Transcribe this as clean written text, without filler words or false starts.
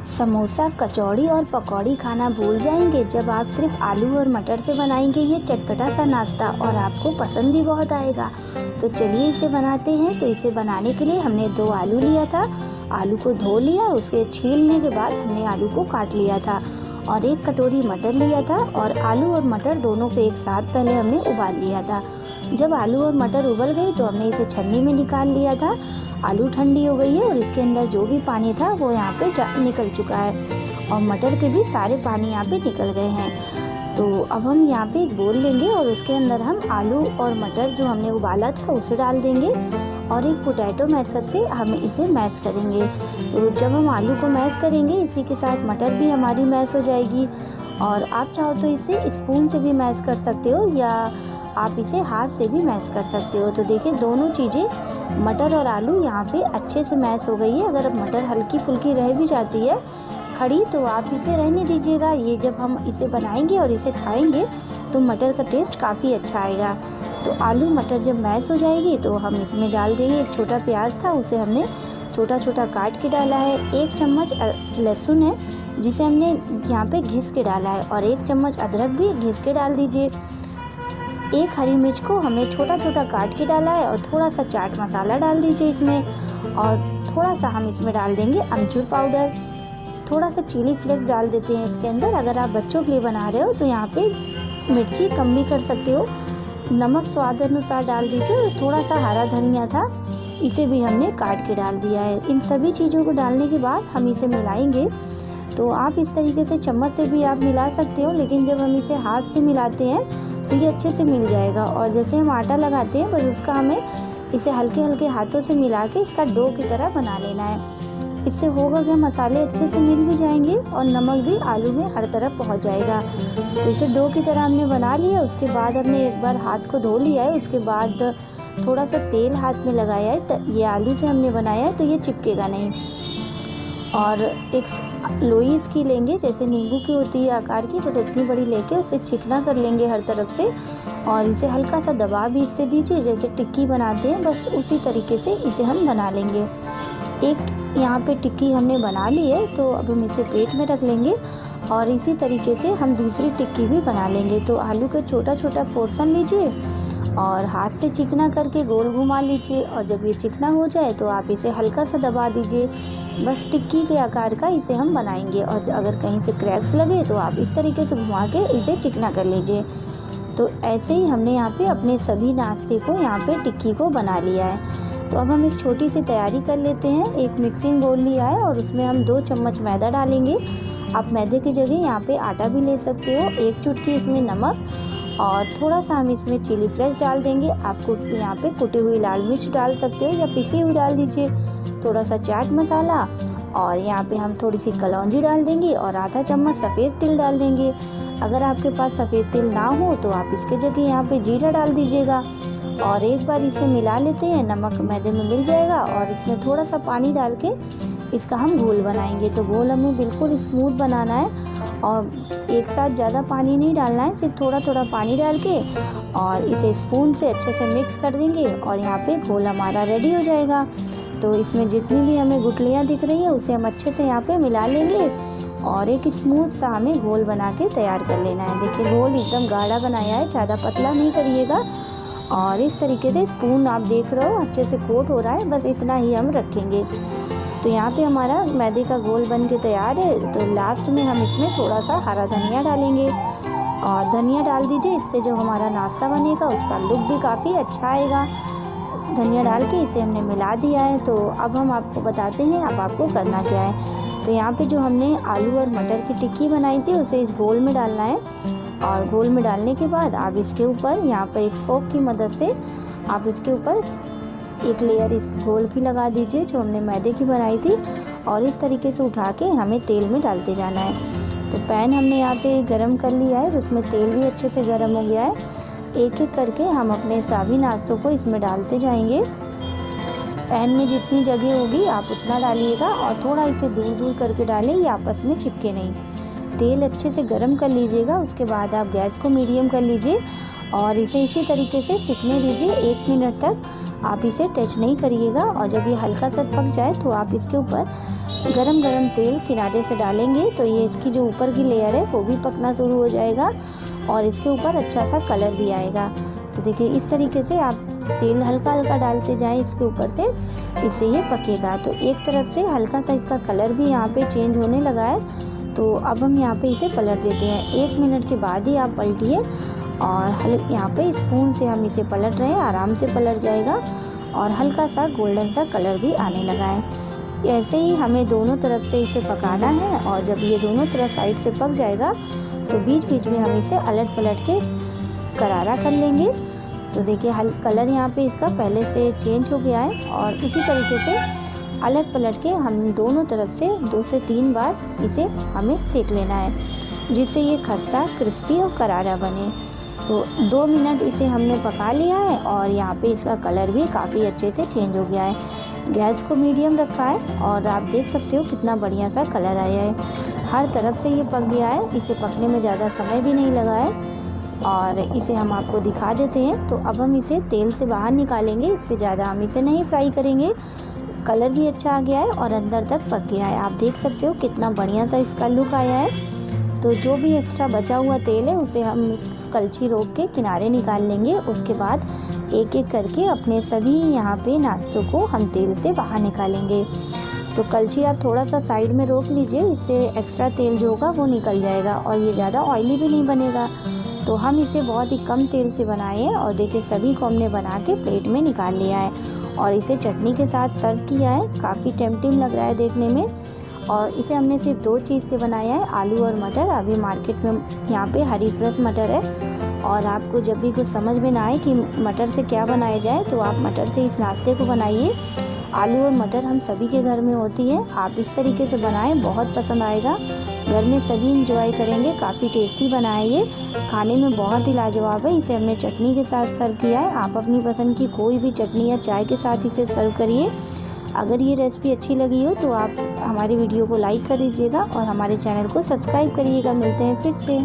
समोसा, कचौड़ी और पकौड़ी खाना भूल जाएंगे जब आप सिर्फ आलू और मटर से बनाएंगे ये चटपटा सा नाश्ता, और आपको पसंद भी बहुत आएगा। तो चलिए इसे बनाते हैं। तो इसे बनाने के लिए हमने 2 आलू लिया था। आलू को धो लिया, उसके छीलने के बाद हमने आलू को काट लिया था, और 1 कटोरी मटर लिया था, और आलू और मटर दोनों को एक साथ पहले हमने उबाल लिया था। जब आलू और मटर उबल गई तो हमने इसे छन्नी में निकाल लिया था। आलू ठंडी हो गई है और इसके अंदर जो भी पानी था वो यहाँ पे निकल चुका है, और मटर के भी सारे पानी यहाँ पे निकल गए हैं। तो अब हम यहाँ पे एक बोल लेंगे और उसके अंदर हम आलू और मटर जो हमने उबाला था उसे डाल देंगे, और एक पोटैटो मैशर से हम इसे मैश करेंगे। तो जब हम आलू को मैश करेंगे इसी के साथ मटर भी हमारी मैश हो जाएगी, और आप चाहो तो इसे स्पून से भी मैश कर सकते हो या आप इसे हाथ से भी मैश कर सकते हो। तो देखिए दोनों चीज़ें मटर और आलू यहाँ पे अच्छे से मैश हो गई है। अगर अब मटर हल्की फुल्की रह भी जाती है खड़ी तो आप इसे रहने दीजिएगा। ये जब हम इसे बनाएंगे और इसे खाएंगे तो मटर का टेस्ट काफ़ी अच्छा आएगा। तो आलू मटर जब मैश हो जाएगी तो हम इसमें डाल देंगे एक छोटा प्याज था, उसे हमने छोटा छोटा काट के डाला है। 1 चम्मच लहसुन है जिसे हमने यहाँ पे घिस के डाला है, और 1 चम्मच अदरक भी घिस के डाल दीजिए। 1 हरी मिर्च को हमने छोटा छोटा काट के डाला है, और थोड़ा सा चाट मसाला डाल दीजिए इसमें, और थोड़ा सा हम इसमें डाल देंगे अमचूर पाउडर। थोड़ा सा चिली फ्लेक्स डाल देते हैं इसके अंदर। अगर आप बच्चों के लिए बना रहे हो तो यहाँ पे मिर्ची कम भी कर सकते हो। नमक स्वाद अनुसार डाल दीजिए। थोड़ा सा हरा धनिया था, इसे भी हमने काट के डाल दिया है। इन सभी चीज़ों को डालने के बाद हम इसे मिलाएंगे। तो आप इस तरीके से चम्मच से भी आप मिला सकते हो, लेकिन जब हम इसे हाथ से मिलाते हैं तो ये अच्छे से मिल जाएगा। और जैसे हम आटा लगाते हैं बस उसका हमें इसे हल्के हल्के हाथों से मिला के इसका डो की तरह बना लेना है। इससे होगा कि मसाले अच्छे से मिल भी जाएंगे और नमक भी आलू में हर तरफ पहुंच जाएगा। तो इसे डो की तरह हमने बना लिया। उसके बाद हमने एक बार हाथ को धो लिया है, उसके बाद थोड़ा सा तेल हाथ में लगाया है। ये आलू से हमने बनाया है तो ये चिपकेगा नहीं। और एक लोई इसकी लेंगे जैसे नींबू की होती है आकार की, बस उतनी बड़ी लेके उसे चिकना कर लेंगे हर तरफ से, और इसे हल्का सा दबा भी इससे दीजिए जैसे टिक्की बनाते हैं, बस उसी तरीके से इसे हम बना लेंगे। एक यहाँ पे टिक्की हमने बना ली है, तो अब हम इसे प्लेट में रख लेंगे, और इसी तरीके से हम दूसरी टिक्की भी बना लेंगे। तो आलू का छोटा छोटा पोर्शन लीजिए और हाथ से चिकना करके गोल घुमा लीजिए, और जब ये चिकना हो जाए तो आप इसे हल्का सा दबा दीजिए। बस टिक्की के आकार का इसे हम बनाएंगे, और अगर कहीं से क्रैक्स लगे तो आप इस तरीके से घुमा के इसे चिकना कर लीजिए। तो ऐसे ही हमने यहाँ पे अपने सभी नाश्ते को यहाँ पे टिक्की को बना लिया है। तो अब हम एक छोटी सी तैयारी कर लेते हैं। एक मिक्सिंग बोल लिया है और उसमें हम 2 चम्मच मैदा डालेंगे। आप मैदे की जगह यहाँ पे आटा भी ले सकते हो। 1 चुटकी इसमें नमक, और थोड़ा सा हम इसमें चिली फ्लेक्स डाल देंगे। आप यहाँ पे कुटी हुई लाल मिर्च डाल सकते हो या पिसी हुई डाल दीजिए। थोड़ा सा चाट मसाला, और यहाँ पे हम थोड़ी सी कलौंजी डाल देंगे, और आधा चम्मच सफ़ेद तिल डाल देंगे। अगर आपके पास सफ़ेद तिल ना हो तो आप इसके जगह यहाँ पे जीरा डाल दीजिएगा, और एक बार इसे मिला लेते हैं। नमक मैदे में मिल जाएगा, और इसमें थोड़ा सा पानी डाल के इसका हम घोल बनाएंगे। तो घोल हमें बिल्कुल स्मूथ बनाना है, और एक साथ ज़्यादा पानी नहीं डालना है, सिर्फ थोड़ा थोड़ा पानी डाल के और इसे स्पून से अच्छे से मिक्स कर देंगे, और यहाँ पे घोल हमारा रेडी हो जाएगा। तो इसमें जितनी भी हमें गुठलियाँ दिख रही हैं उसे हम अच्छे से यहाँ पे मिला लेंगे, और एक स्मूथ सा हमें घोल बना के तैयार कर लेना है। देखिए घोल एकदम गाढ़ा बनाया है, ज़्यादा पतला नहीं करिएगा। और इस तरीके से स्पून आप देख रहे हो अच्छे से कोट हो रहा है, बस इतना ही हम रखेंगे। तो यहाँ पे हमारा मैदे का घोल बन के तैयार है। तो लास्ट में हम इसमें थोड़ा सा हरा धनिया डालेंगे, और धनिया डाल दीजिए, इससे जो हमारा नाश्ता बनेगा उसका लुक भी काफ़ी अच्छा आएगा। धनिया डाल के इसे हमने मिला दिया है। तो अब हम आपको बताते हैं अब आपको करना क्या है। तो यहाँ पे जो हमने आलू और मटर की टिक्की बनाई थी उसे इस घोल में डालना है, और घोल में डालने के बाद आप इसके ऊपर यहाँ पर एक फोक की मदद से आप इसके ऊपर एक लेयर इस घोल की लगा दीजिए जो हमने मैदे की बनाई थी, और इस तरीके से उठा के हमें तेल में डालते जाना है। तो पैन हमने यहाँ पे गरम कर लिया है, उसमें तेल भी अच्छे से गरम हो गया है। एक एक करके हम अपने सभी नाश्तों को इसमें डालते जाएंगे। पैन में जितनी जगह होगी आप उतना डालिएगा, और थोड़ा इसे दूर दूर करके डालें, ये आपस में चिपके नहीं। तेल अच्छे से गरम कर लीजिएगा। उसके बाद आप गैस को मीडियम कर लीजिए, और इसे इसी तरीके से सिकने दीजिए। 1 मिनट तक आप इसे टच नहीं करिएगा, और जब ये हल्का सा पक जाए तो आप इसके ऊपर गरम गरम तेल किनारे से डालेंगे तो ये इसकी जो ऊपर की लेयर है वो भी पकना शुरू हो जाएगा और इसके ऊपर अच्छा सा कलर भी आएगा। तो देखिए इस तरीके से आप तेल हल्का हल्का डालते जाएं इसके ऊपर से, इससे ये पकेगा। तो एक तरफ से हल्का सा इसका कलर भी यहाँ पे चेंज होने लगा है। तो अब हम यहाँ पे इसे पलट देते हैं। 1 मिनट के बाद ही आप पलटिए और यहाँ पे स्पून से हम इसे पलट रहे हैं, आराम से पलट जाएगा और हल्का सा गोल्डन सा कलर भी आने लगा है। ऐसे ही हमें दोनों तरफ से इसे पकाना है और जब ये दोनों तरफ साइड से पक जाएगा तो बीच बीच में हम इसे अलट पलट के करारा कर लेंगे। तो देखिए कलर यहाँ पे इसका पहले से चेंज हो गया है और इसी तरीके से अलट पलट के हम दोनों तरफ से 2 से 3 बार इसे हमें सेक लेना है, जिससे ये खस्ता क्रिस्पी और करारा बने। तो 2 मिनट इसे हमने पका लिया है और यहाँ पे इसका कलर भी काफ़ी अच्छे से चेंज हो गया है। गैस को मीडियम रखा है और आप देख सकते हो कितना बढ़िया सा कलर आया है। हर तरफ से ये पक गया है, इसे पकने में ज़्यादा समय भी नहीं लगा है और इसे हम आपको दिखा देते हैं। तो अब हम इसे तेल से बाहर निकालेंगे, इससे ज़्यादा हम इसे नहीं फ्राई करेंगे। कलर भी अच्छा आ गया है और अंदर तक पक गया है। आप देख सकते हो कितना बढ़िया सा इसका लुक आया है। तो जो भी एक्स्ट्रा बचा हुआ तेल है उसे हम कलछी रोक के किनारे निकाल लेंगे। उसके बाद एक एक करके अपने सभी यहाँ पे नाश्तों को हम तेल से बाहर निकालेंगे। तो कलछी आप थोड़ा सा साइड में रोक लीजिए, इससे एक्स्ट्रा तेल जो होगा वो निकल जाएगा और ये ज़्यादा ऑयली भी नहीं बनेगा। तो हम इसे बहुत ही कम तेल से बनाए हैं और देखिए सभी को हमने बना के प्लेट में निकाल लिया है और इसे चटनी के साथ सर्व किया है। काफ़ी टेम्पटिंग लग रहा है देखने में और इसे हमने सिर्फ 2 चीज़ से बनाया है, आलू और मटर। अभी मार्केट में यहाँ पे हरी फ्रेश मटर है और आपको जब भी कुछ समझ में ना आए कि मटर से क्या बनाया जाए तो आप मटर से इस नाश्ते को बनाइए। आलू और मटर हम सभी के घर में होती है, आप इस तरीके से बनाएं, बहुत पसंद आएगा। घर में सभी इंजॉय करेंगे। काफ़ी टेस्टी बना है ये, खाने में बहुत ही लाजवाब है। इसे हमने चटनी के साथ सर्व किया है। आप अपनी पसंद की कोई भी चटनी या चाय के साथ इसे सर्व करिए। अगर ये रेसिपी अच्छी लगी हो तो आप हमारी वीडियो को लाइक कर दीजिएगा और हमारे चैनल को सब्सक्राइब करिएगा। मिलते हैं फिर से।